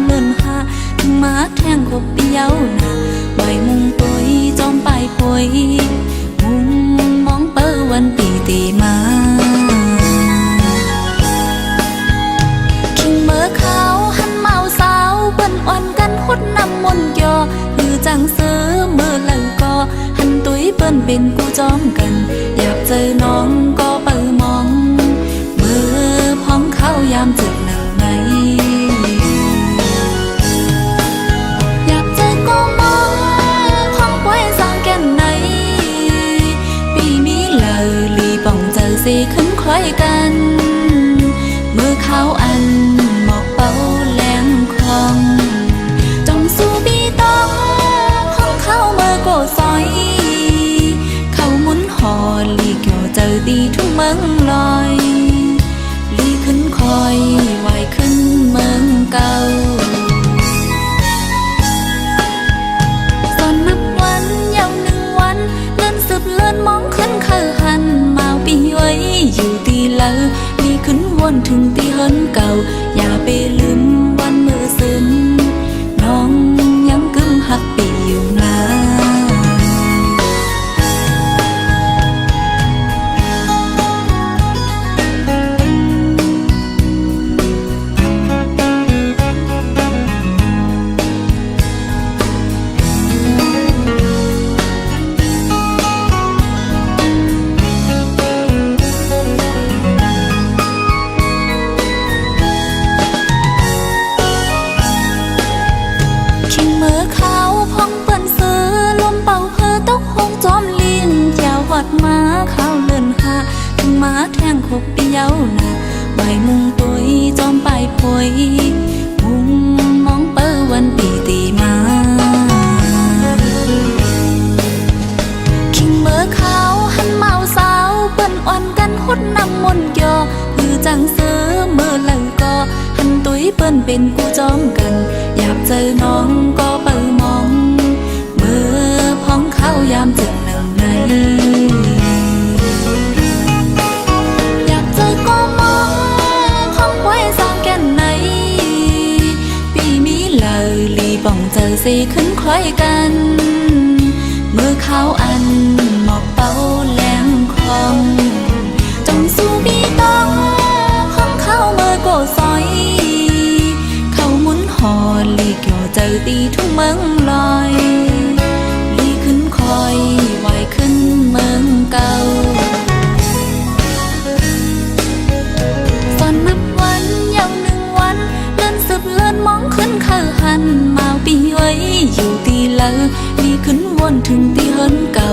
เลินหาถึงมาแทงขบเปียวนะใบมุงตุยจอมไปพวยมุงมองเปอวันปีตีมาคิงเมื่อเขาหันเมาสาวเปิ้นอ่อนกันหดน้ำมนต์ยอหรือจังเสือเมื่อหลังก็หันตุยเปิ้นเป็นกูจอมกันอยากเจอน้องก็เปิมองเมื่อพ้องเข้ายามเจ็บหนักไหนอยากเจอก็มองพ้องป่วยสางแก่นไหนปีมีเลยลีป่องเจอสีขึ้นคล้อยกันเมื่อเขาอันหมอกเป่าแรงคลองจงสู้บีต้องพ้องเข้าเมื่อโกซอยเขามุนหอลีเกี่ยวเจอตีทุ่งเมืองลอยลีขึ้นคอยไหวขึ้นเมืองเก่าตอนนับวันยาว1 วันเลื่อนสืบเลื่อนมองขึ้นเคยหันมาปีไว้อยู่ตีเลอลีขึ้นวนถึงตีเฮินเก่าอย่าไปลืมวันเมื่อซึนน้องยังกึ่งหักปีอยู่นะมาเข้าเลินหาถึงมาแทงขบเปียวนะใบมุงตุยจอมไปพวยมุงมองเปอวันปีตีมาคิงเมื่อเขาหันเมาสาวเปิ้นอ่อนกันหดน้ำมนต์ยอคือจังเสือเมื่อหลังก็หันตุยเปิ้นเป็นกูจอมกันอยากเจอน้องก็เปิดมองเมื่อพ้องเข้ายามเจ็บหนักไหนอยากเจอก็มองพ้องไว้สางแก่นไหนปีมีเลยลีป่องเจอสีขึ้นคล้อยกันเมื่อเขาอันหมอกเป่าแรงคลองจงสู้บีต้องพ้องเข้าเมื่อโกซอยเขามุนหอลีเกี่ยวเจอตีทุ่งเมืองลอยลีขึ้นคอยไหวขึ้นเมืองเก่าตอนนับวันยาว1 วันเลื่อนสืบเลื่อนมองขึ้นเคยหันมาปีไว้อยู่ตีเลอลีขึ้นวนถึงตีเฮินเก่า